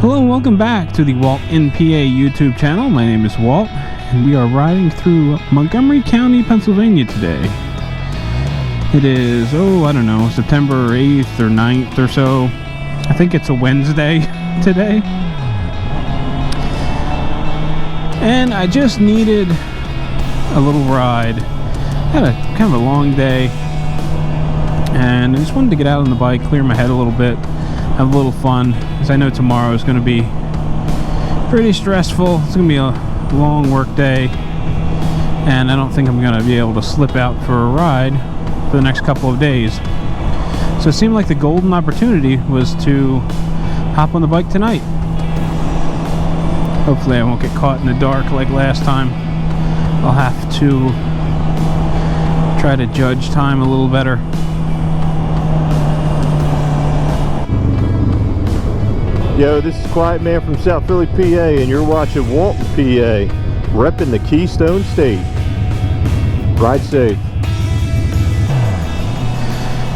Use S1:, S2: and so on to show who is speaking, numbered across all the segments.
S1: Hello and welcome back to the WaltInPA YouTube channel. My name is Walt, and we are riding through Montgomery County, Pennsylvania today. It is, I don't know, September 8th or 9th or so. I think it's a Wednesday today. And I just needed a little ride. Had a kind of a long day, and I just wanted to get out on the bike, clear my head a little bit, have a little fun, because I know tomorrow is going to be pretty stressful. It's going to be a long work day, and I don't think I'm going to be able to slip out for a ride for the next couple of days. So it seemed like the golden opportunity was to hop on the bike tonight. Hopefully I won't get caught in the dark like last time. I'll have to try to judge time a little better.
S2: Yo, this is Quiet Man from South Philly, PA, and you're watching WaltInPA, repping the Keystone State. Ride safe.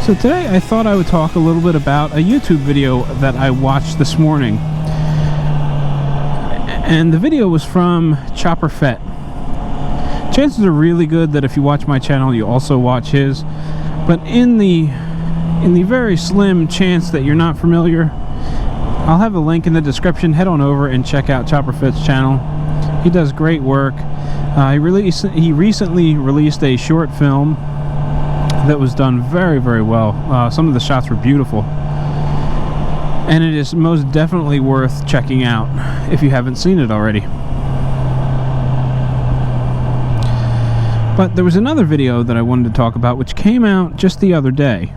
S1: So today I thought I would talk a little bit about a YouTube video that I watched this morning. And the video was from ChopperFett. Chances are really good that if you watch my channel, you also watch his. But in the very slim chance that you're not familiar, I'll have a link in the description. Head on over and check out ChopperFett's channel. He does great work. He recently released a short film that was done very, very well. Some of the shots were beautiful. And it is most definitely worth checking out if you haven't seen it already. But there was another video that I wanted to talk about which came out just the other day.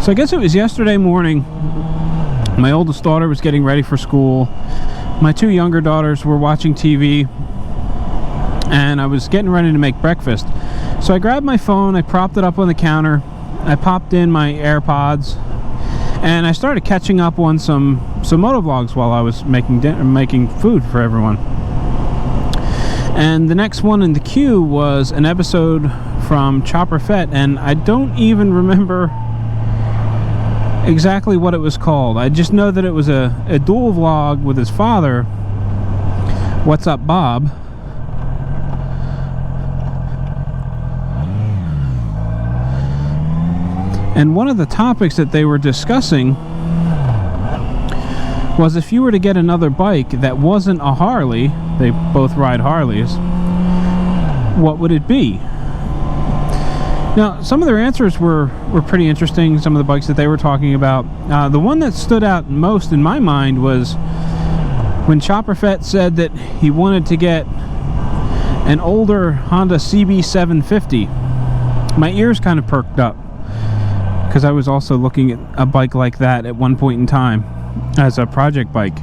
S1: So I guess it was yesterday morning. My oldest daughter was getting ready for school. My two younger daughters were watching TV, and I was getting ready to make breakfast. So I grabbed my phone, I propped it up on the counter, I popped in my AirPods, and I started catching up on some motovlogs while I was making food for everyone. And the next one in the queue was an episode from ChopperFett, and I don't even remember exactly what it was called. I just know that it was a dual vlog with his father, What's Up Bob. And one of the topics that they were discussing was if you were to get another bike that wasn't a Harley, they both ride Harleys, what would it be? Now, some of their answers were pretty interesting, some of the bikes that they were talking about. The one that stood out most in my mind was when ChopperFett said that he wanted to get an older Honda CB750. My ears kind of perked up, because I was also looking at a bike like that at one point in time as a project bike.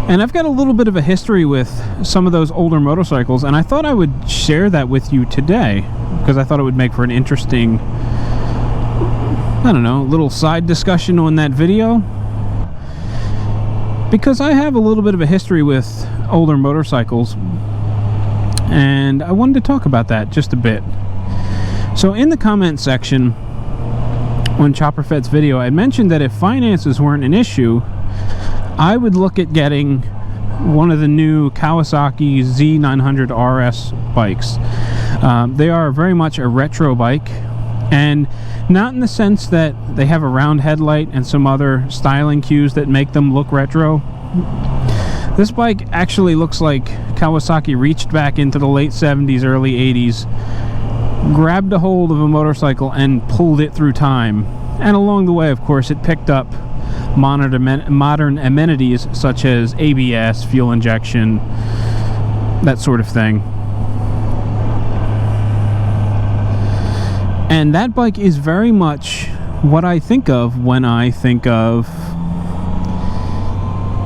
S1: And I've got a little bit of a history with some of those older motorcycles, and I thought I would share that with you today, because I thought it would make for an interesting, I don't know, little side discussion on that video. Because I have a little bit of a history with older motorcycles, and I wanted to talk about that just a bit. So in the comment section on ChopperFett's video, I mentioned that if finances weren't an issue, I would look at getting one of the new Kawasaki Z900 RS bikes. They are very much a retro bike, and not in the sense that they have a round headlight and some other styling cues that make them look retro. This bike actually looks like Kawasaki reached back into the late 70s, early 80s, grabbed a hold of a motorcycle and pulled it through time. And along the way, of course, it picked up modern amenities such as ABS, fuel injection, that sort of thing. And that bike is very much what I think of when I think of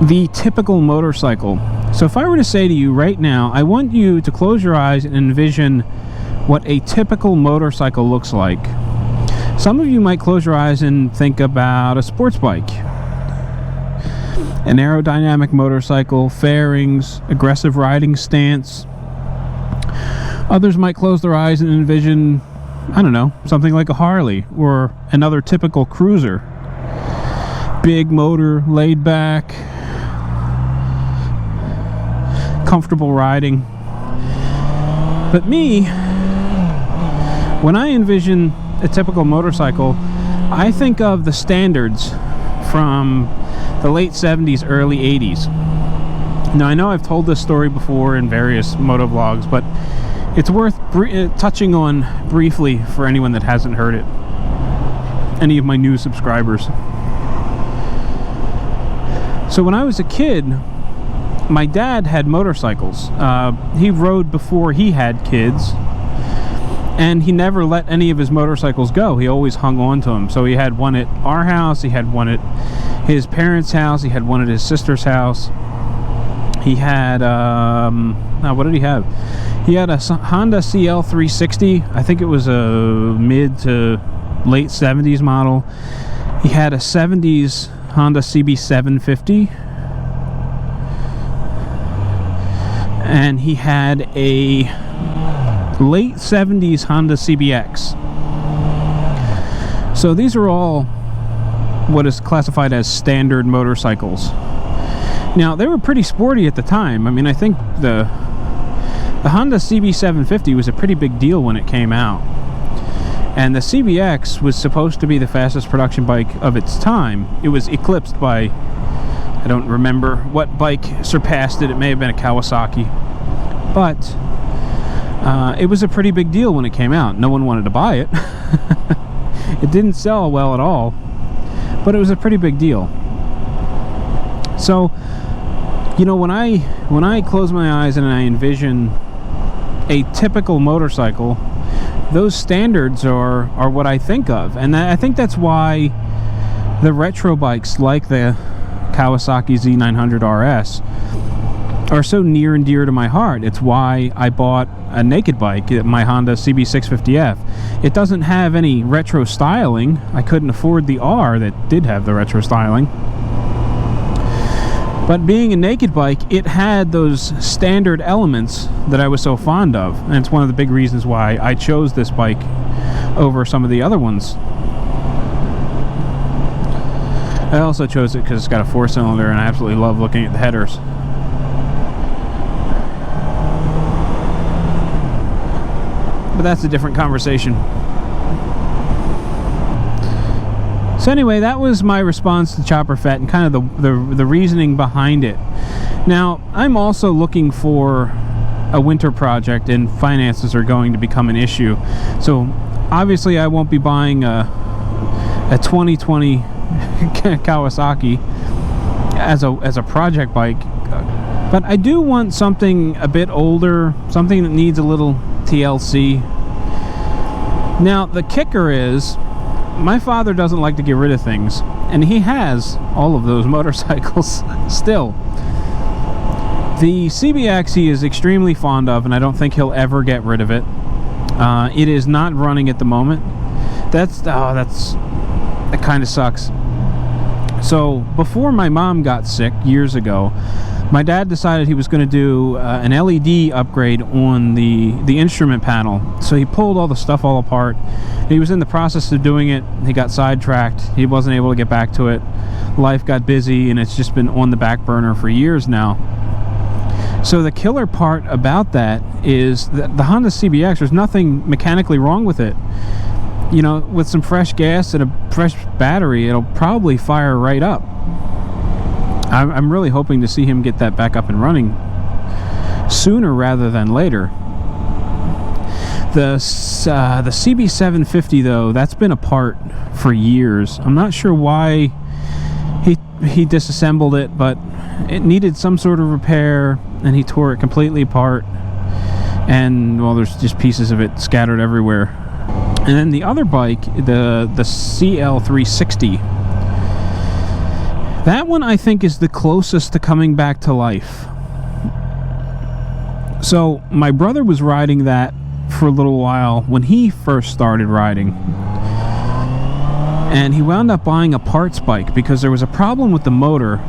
S1: the typical motorcycle. So if I were to say to you right now, I want you to close your eyes and envision what a typical motorcycle looks like. Some of you might close your eyes and think about a sports bike. An aerodynamic motorcycle, fairings, aggressive riding stance. Others might close their eyes and envision, I don't know, something like a Harley or another typical cruiser. big motor, laid back, comfortable riding. But me, when I envision a typical motorcycle, I think of the standards from the late 70s, early 80s. Now, I know I've told this story before in various moto vlogs, but it's worth touching on briefly for anyone that hasn't heard it. Any of my new subscribers. So when I was a kid, my dad had motorcycles. He rode before he had kids, and he never let any of his motorcycles go. He always hung on to them. So he had one at our house, he had one at his parents' house, he had one at his sister's house. He had, what did he have? He had a Honda CL 360. I think it was a mid to late 70s model. He had a 70s Honda CB 750. And he had a late 70s Honda CBX. So these are all what is classified as standard motorcycles. Now, they were pretty sporty at the time. I mean, I think the Honda CB 750 was a pretty big deal when it came out. And the CBX was supposed to be the fastest production bike of its time. It was eclipsed by, I don't remember what bike surpassed it. It may have been a Kawasaki. But it was a pretty big deal when it came out. No one wanted to buy it. It didn't sell well at all. But it was a pretty big deal. So, you know, when I close my eyes and I envision a typical motorcycle, those standards are what I think of. And I think that's why the retro bikes like the Kawasaki Z900 RS are so near and dear to my heart. It's why I bought a naked bike, my Honda CB650F. It doesn't have any retro styling. I couldn't afford the R that did have the retro styling. But being a naked bike, it had those standard elements that I was so fond of. And it's one of the big reasons why I chose this bike over some of the other ones. I also chose it because it's got a 4-cylinder and I absolutely love looking at the headers. But that's a different conversation. So anyway, that was my response to ChopperFett and kind of the reasoning behind it. Now, I'm also looking for a winter project, and finances are going to become an issue. So obviously I won't be buying a 2020 Kawasaki as a project bike, but I do want something a bit older, something that needs a little TLC. Now, the kicker is, my father doesn't like to get rid of things, and he has all of those motorcycles still. The CBX he is extremely fond of, and I don't think he'll ever get rid of it. It is not running at the moment. That kind of sucks. So before my mom got sick years ago, my dad decided he was going to do an LED upgrade on the instrument panel. So he pulled all the stuff all apart. He was in the process of doing it. He got sidetracked. He wasn't able to get back to it. Life got busy, and it's just been on the back burner for years now. So the killer part about that is that the Honda CBX, there's nothing mechanically wrong with it. You know, with some fresh gas and a fresh battery, it'll probably fire right up. I'm really hoping to see him get that back up and running sooner rather than later. The CB750, though, that's been apart for years. I'm not sure why he disassembled it, but it needed some sort of repair, and he tore it completely apart. And, well, there's just pieces of it scattered everywhere. And then the other bike, the CL360, that one I think is the closest to coming back to life. So my brother was riding that for a little while when he first started riding, and he wound up buying a parts bike because there was a problem with the motor.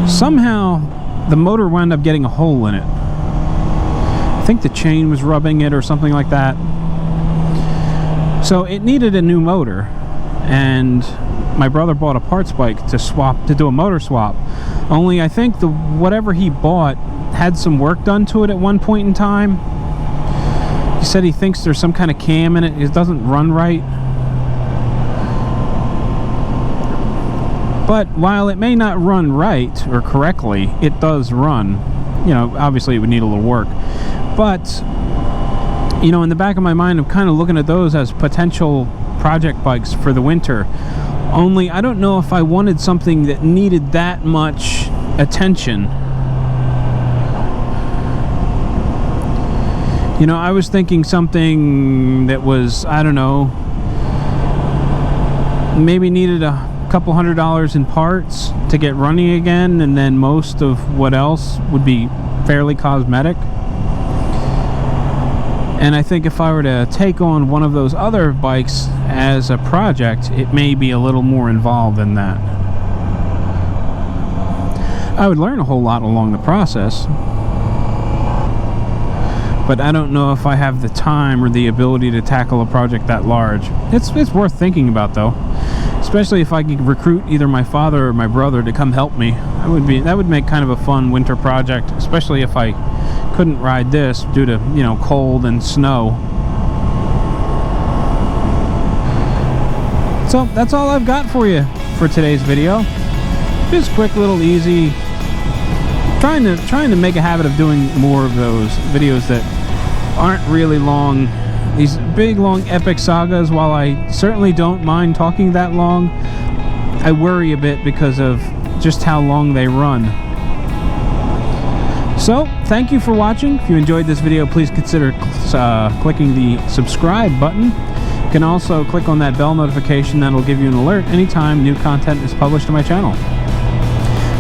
S1: Somehow the motor wound up getting a hole in it. I think the chain was rubbing it or something like that. So it needed a new motor. and my brother bought a parts bike to do a motor swap. Only I think whatever he bought had some work done to it at one point in time. He said he thinks there's some kind of cam in it. It doesn't run right. But while it may not run right or correctly, it does run. You know, obviously it would need a little work. But, you know, in the back of my mind, I'm kind of looking at those as potential project bikes for the winter. Only I don't know if I wanted something that needed that much attention. You know, I was thinking something that was, I don't know, maybe needed a couple $100 in parts to get running again, and then most of what else would be fairly cosmetic. And I think if I were to take on one of those other bikes as a project, it may be a little more involved than that. I would learn a whole lot along the process, but I don't know if I have the time or the ability to tackle a project that large. It's worth thinking about, though, especially if I could recruit either my father or my brother to come help me. That would make kind of a fun winter project, especially if I couldn't ride this due to, you know, cold and snow. So that's all I've got for you for today's video. Just quick, little, easy. Trying to make a habit of doing more of those videos that aren't really long. These big, long, epic sagas, while I certainly don't mind talking that long, I worry a bit because of just how long they run. So, thank you for watching. If you enjoyed this video, please consider clicking the subscribe button. You can also click on that bell notification. That'll give you an alert anytime new content is published to my channel.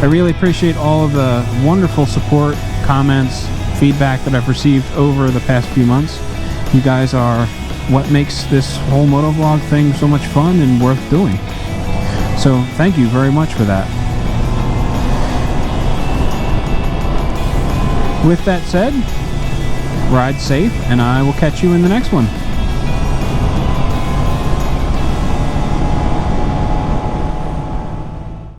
S1: I really appreciate all of the wonderful support, comments, feedback that I've received over the past few months. You guys are what makes this whole motovlog thing so much fun and worth doing. So thank you very much for that. With that said, ride safe, and I will catch you in the next one.